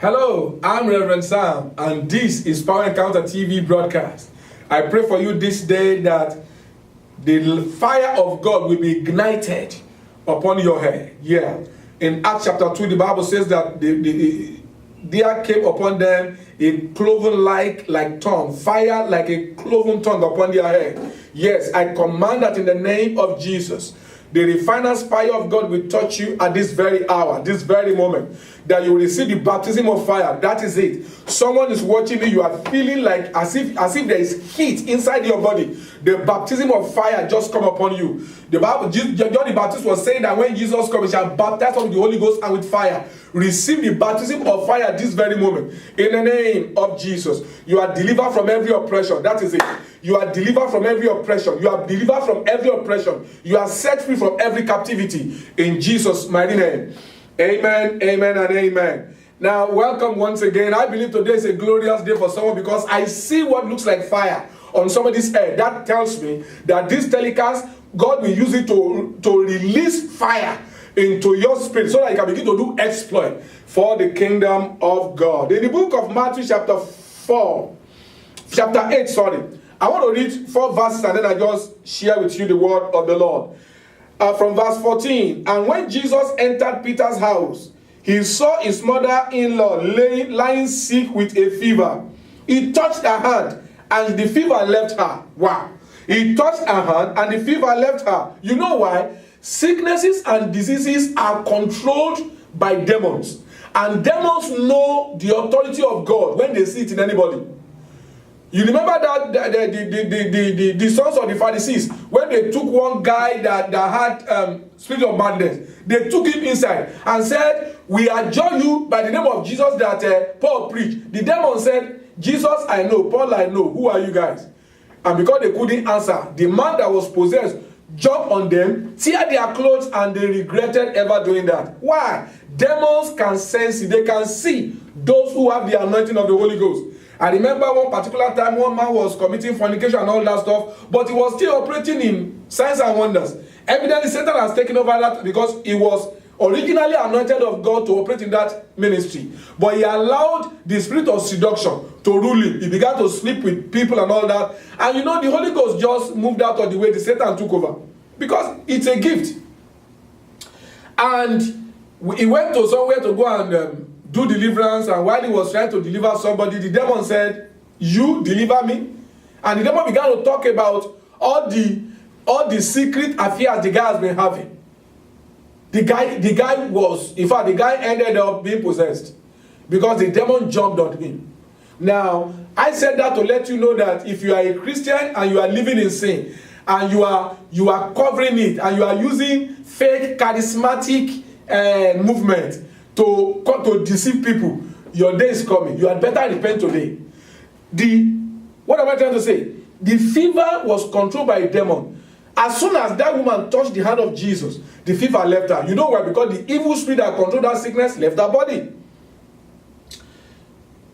Hello, I'm Reverend Sam, and this is Power Encounter TV broadcast. I pray for you this day that the fire of God will be ignited upon your head. Yeah. In Acts chapter 2, the Bible says that there came upon them a cloven like tongue, fire like a cloven tongue upon their head. Yes, I command that in the name of Jesus. The refiner's fire of God will touch you at this very hour, this very moment, that you will receive the baptism of fire. That is it. Someone is watching you, you are feeling like as if there is heat inside your body. The baptism of fire just come upon you. The Bible, John the Baptist was saying that when Jesus comes, he shall baptize us with the Holy Ghost and with fire. Receive the baptism of fire this very moment. In the name of Jesus, you are delivered from every oppression. That is it. You are delivered from every oppression. You are delivered from every oppression. You are set free from every captivity. In Jesus' mighty name. Amen, amen, and amen. Now, welcome once again. I believe today is a glorious day for someone because I see what looks like fire on somebody's head. That tells me that this telecast, God will use it to release fire into your spirit so that you can begin to do exploit for the kingdom of God. In the book of Matthew chapter 8, I want to read 4 verses and then I just share with you the word of the Lord. From verse 14, and when Jesus entered Peter's house, he saw his mother-in-law lying sick with a fever. He touched her hand and the fever left her. Wow. He touched her hand and the fever left her. You know why? Sicknesses and diseases are controlled by demons. And demons know the authority of God when they see it in anybody. You remember that the sons of the Pharisees, when they took one guy that had spirit of madness, they took him inside and said, we adjure you by the name of Jesus that Paul preached. The demon said, Jesus I know, Paul I know, who are you guys? And because they couldn't answer, the man that was possessed jumped on them, tear their clothes, and they regretted ever doing that. Why? Demons can sense it. They can see those who have the anointing of the Holy Ghost. I remember one particular time one man was committing fornication and all that stuff, but he was still operating in signs and wonders. Evidently, Satan has taken over that because he was originally anointed of God to operate in that ministry. But he allowed the spirit of seduction to rule him. He began to sleep with people and all that. And you know, the Holy Ghost just moved out of the way. The Satan took over because it's a gift. And he went to somewhere to go and do deliverance, and while he was trying to deliver somebody, the demon said, you deliver me? And the demon began to talk about all the secret affairs the guy has been having. The guy ended up being possessed because the demon jumped on him. Now, I said that to let you know that if you are a Christian and you are living in sin, and you are covering it, and you are using fake charismatic movement to deceive people, your day is coming. You had better repent today. What am I trying to say? The fever was controlled by a demon. As soon as that woman touched the hand of Jesus, the fever left her. You know why? Because the evil spirit that controlled that sickness left her body.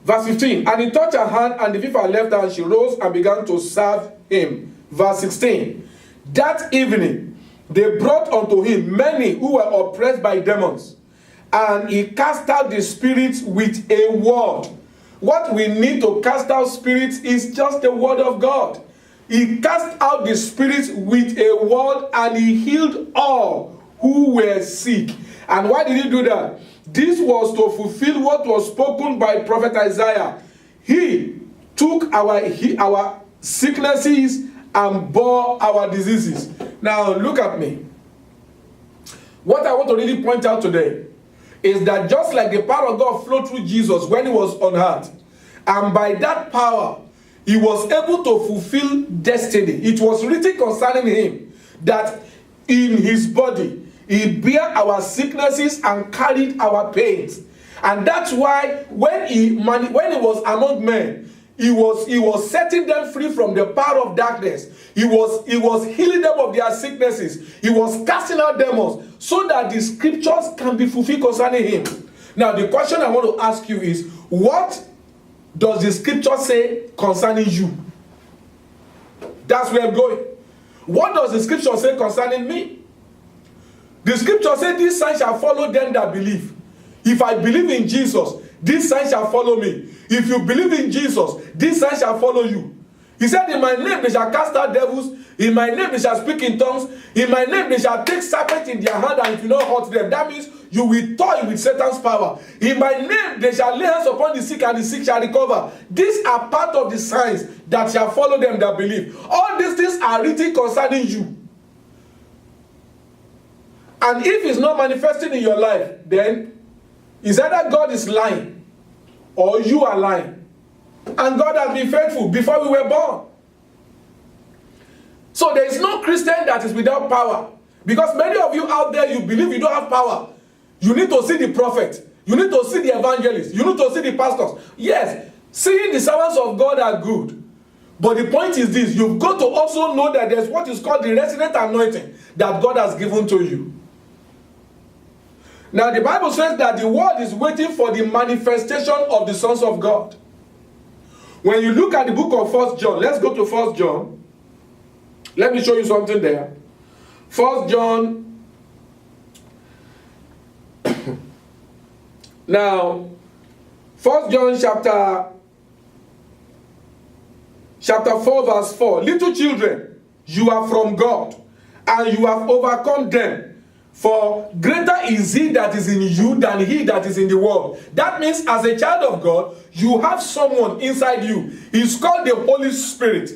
Verse 15, and he touched her hand and the fever left her, and she rose and began to serve him. Verse 16, that evening they brought unto him many who were oppressed by demons, and he cast out the spirits with a word. What we need to cast out spirits is just the word of God. He cast out the spirits with a word, and he healed all who were sick. And why did he do that? This was to fulfill what was spoken by prophet Isaiah. He took our sicknesses and bore our diseases. Now look at me. What I want to really point out today is that just like the power of God flowed through Jesus when he was on earth, and by that power he was able to fulfill destiny. It was written concerning him that in his body he bare our sicknesses and carried our pains. And that's why when he was among men, he was setting them free from the power of darkness. He was healing them of their sicknesses. He was casting out demons so that the scriptures can be fulfilled concerning him. Now the question I want to ask you is, what does the scripture say concerning you? That's where I'm going. What does the scripture say concerning me? The scripture says, this sign shall follow them that believe. If I believe in Jesus, This sign shall follow me. If you believe in Jesus, this sign shall follow you. He said, in my name they shall cast out devils. In my name they shall speak in tongues. In my name they shall take serpents in their hand, and if you not hurt them. That means you will toy with Satan's power. In my name they shall lay hands upon the sick, and the sick shall recover. These are part of the signs that shall follow them that believe. All these things are written concerning you. And if it's not manifesting in your life, then it's either God is lying or you are lying. And God has been faithful before we were born. So there is no Christian that is without power. Because many of you out there, you believe you don't have power. You need to see the prophet. You need to see the evangelist. You need to see the pastors. Yes, seeing the servants of God are good. But the point is this, you've got to also know that there's what is called the resident anointing that God has given to you. Now the Bible says that the world is waiting for the manifestation of the sons of God. When you look at the book of 1 John, let's go to 1 John. Let me show you something there. 1 John. Now, 1 John chapter 4 verse 4. Little children, you are from God, and you have overcome them. For greater is he that is in you than he that is in the world. That means as a child of God, you have someone inside you. He's called the Holy Spirit.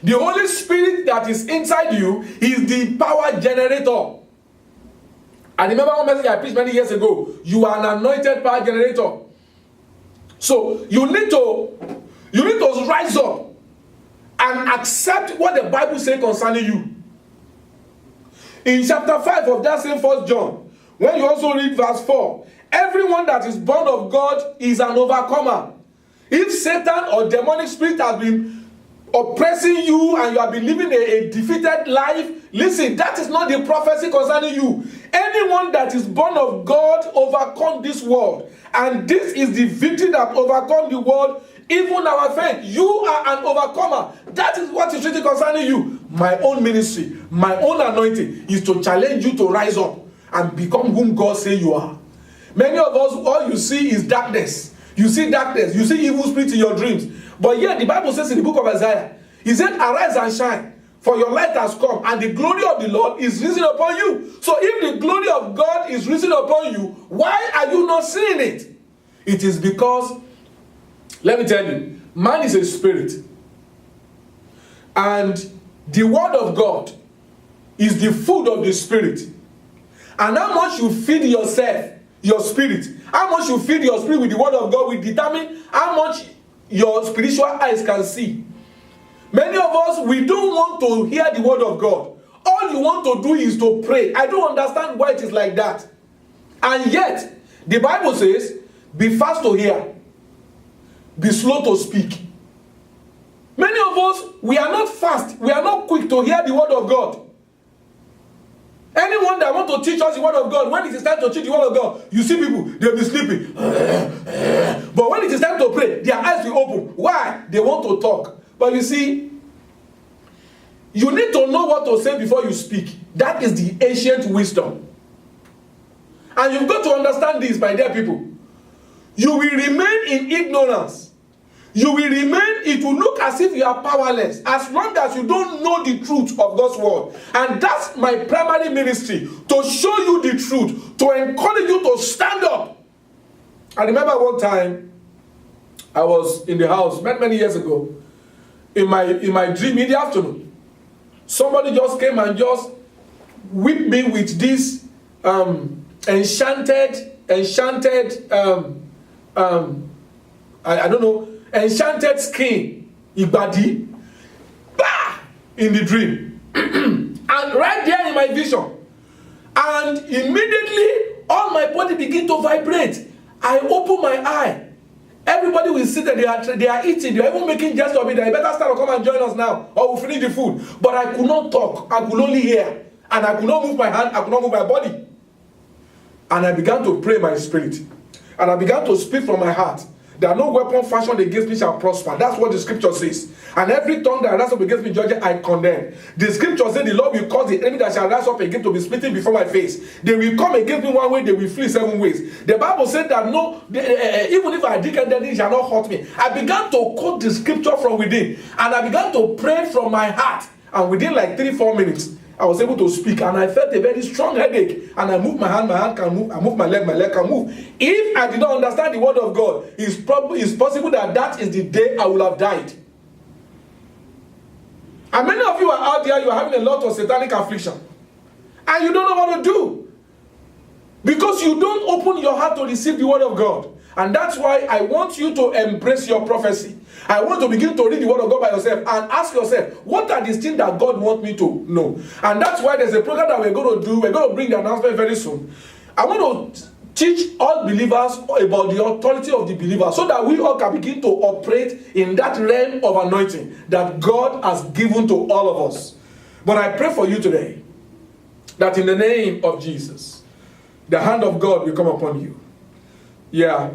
The Holy Spirit that is inside you is the power generator. I remember one message I preached many years ago. You are an anointed power generator. So you need to rise up and accept what the Bible says concerning you. In chapter 5 of that same 1 John, when you also read verse 4, everyone that is born of God is an overcomer. If Satan or demonic spirit has been oppressing you and you have been living a defeated life, listen, that is not the prophecy concerning you. Anyone that is born of God overcome this world. And this is the victory that overcome the world, even our faith. You are an overcomer. That is what is written concerning you. My own ministry, my own anointing is to challenge you to rise up and become whom God says you are. Many of us, all you see is darkness. You see darkness. You see evil spirits in your dreams. But yet the Bible says in the book of Isaiah, he said, arise and shine, for your light has come, and the glory of the Lord is risen upon you. So if the glory of God is risen upon you, why are you not seeing it? It is because, let me tell you, man is a spirit. And the word of God is the food of the spirit. And how much you feed yourself, your spirit, how much you feed your spirit with the word of God will determine how much your spiritual eyes can see. Many of us, we don't want to hear the word of God. All you want to do is to pray. I don't understand why it is like that. And yet, the Bible says, be fast to hear, be slow to speak. Many of us, we are not fast, we are not quick to hear the word of God. Anyone that wants to teach us the word of God, when it is time to teach the word of God, you see people, they'll be sleeping. But when it is time to pray, their eyes will open. Why? They want to talk. But you see, you need to know what to say before you speak. That is the ancient wisdom. And you've got to understand this, my dear people. You will remain in ignorance. You will remain, it will look as if you are powerless, as long as you don't know the truth of God's word. And that's my primary ministry, to show you the truth, to encourage you to stand up. I remember one time, I was in the house many years ago, in my dream in the afternoon. Somebody just came and just whipped me with this enchanted, I don't know, enchanted skin, Ibadi, bah, in the dream. And right there in my vision. And immediately, all my body began to vibrate. I open my eye. Everybody will sit there, they are eating, they are even making jest of it. They better start to come and join us now, or we'll finish the food. But I could not talk, I could only hear. And I could not move my hand, I could not move my body. And I began to pray in my spirit. And I began to speak from my heart that no weapon fashioned against me shall prosper. That's what the scripture says. And every tongue that rises up against me, judgment, I condemn. The scripture says the Lord will cause the enemy that shall rise up again to be smitten before my face. They will come against me one way, they will flee 7 ways. The Bible said that even if I dig and then it shall not hurt me. I began to quote the scripture from within, and I began to pray from my heart. And within like 3-4 minutes, I was able to speak, and I felt a very strong headache. And I moved my hand can move. I moved my leg can move. If I did not understand the word of God, it's possible that is the day I will have died. And many of you are out there, you are having a lot of satanic affliction, and you don't know what to do because you don't open your heart to receive the word of God. And that's why I want you to embrace your prophecy. I want to begin to read the word of God by yourself and ask yourself, what are these things that God wants me to know? And that's why there's a program that we're going to do. We're going to bring the announcement very soon. I want to teach all believers about the authority of the believer, so that we all can begin to operate in that realm of anointing that God has given to all of us. But I pray for you today that in the name of Jesus, the hand of God will come upon you. Yeah,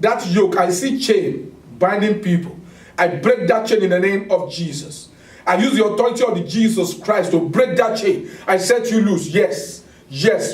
that yoke, I see chain binding people. I break that chain in the name of Jesus. I use the authority of the Jesus Christ to break that chain. I set you loose. Yes,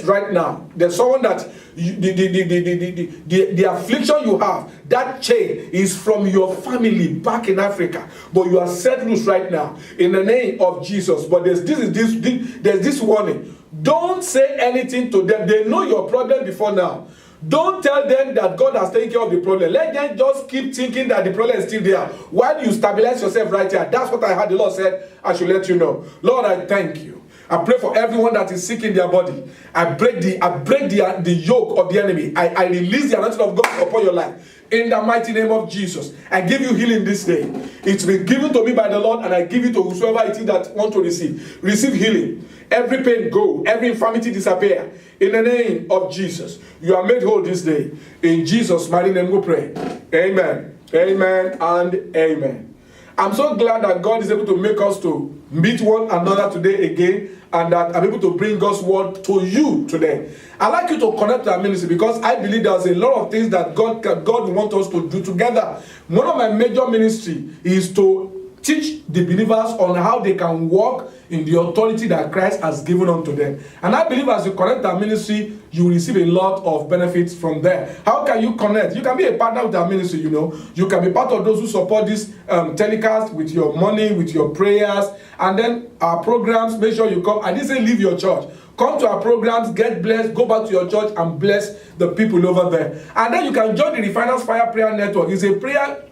right now. There's someone that the affliction you have, that chain is from your family back in Africa, but you are set loose right now in the name of Jesus. But there's this warning. Don't say anything to them. They know your problem before now. Don't tell them that God has taken care of the problem. Let them just keep thinking that the problem is still there while you stabilize yourself right here. That's what I heard the Lord said. I should let you know. Lord, I thank you. I pray for everyone that is sick in their body. I break the yoke of the enemy. I release the anointing of God upon your life. In the mighty name of Jesus, I give you healing this day. It's been given to me by the Lord, and I give it to whosoever it is that want to receive. Receive healing. Every pain go. Every infirmity disappear. In the name of Jesus, you are made whole this day. In Jesus' mighty name we pray. Amen. Amen and amen. I'm so glad that God is able to make us to meet one another today again, and that I'm able to bring God's word to you today. I'd like you to connect to our ministry, because I believe there's a lot of things that God wants us to do together. One of my major ministry is to teach the believers on how they can walk in the authority that Christ has given unto them. And I believe as you connect our ministry, you will receive a lot of benefits from there. How can you connect? You can be a partner with our ministry, you know. You can be part of those who support this telecast with your money, with your prayers. And then our programs, make sure you come. I didn't say leave your church. Come to our programs, get blessed, go back to your church and bless the people over there. And then you can join the Refiners Fire Prayer Network. It's a prayer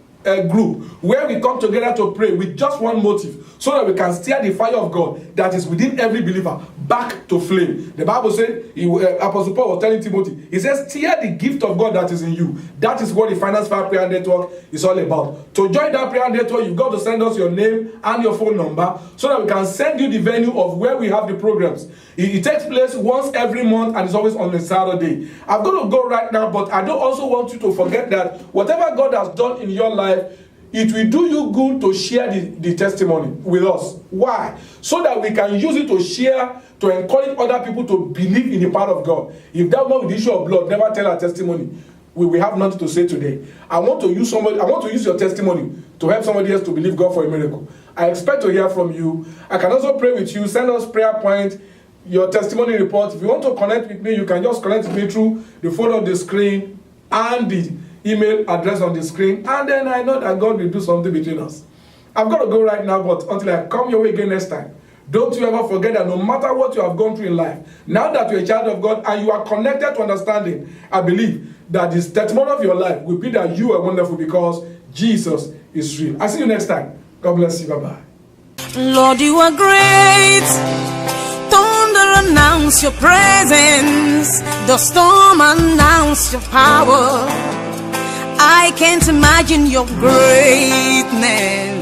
group where we come together to pray with just one motive, so that we can steer the fire of God that is within every believer back to flame. The Bible said, Apostle Paul was telling Timothy, he says, steer the gift of God that is in you. That is what the Refiners Fire Prayer Network is all about. To join that prayer network, you've got to send us your name and your phone number, so that we can send you the venue of where we have the programs. It takes place once every month, and it's always on a Saturday. I'm going to go right now, but I don't also want you to forget that whatever God has done in your life, it will do you good to share the testimony with us. Why? So that we can use it to share, to encourage other people to believe in the power of God. If that was the issue of blood, never tell our testimony. We have nothing to say today. I want to use your testimony to help somebody else to believe God for a miracle. I expect to hear from you. I can also pray with you. Send us prayer points, your testimony report. If you want to connect with me, you can just connect with me through the phone on the screen and the email address on the screen, and then I know that God will do something between us. I've got to go right now, but until I come your way again next time, don't you ever forget that no matter what you have gone through in life, now that you're a child of God and you are connected to understanding, I believe that this testimony of your life will be that you are wonderful, because Jesus is real. I'll see you next time. God bless you. Bye-bye. Lord, you are great. Thunder announce your presence. The storm announce your power. I can't imagine your greatness.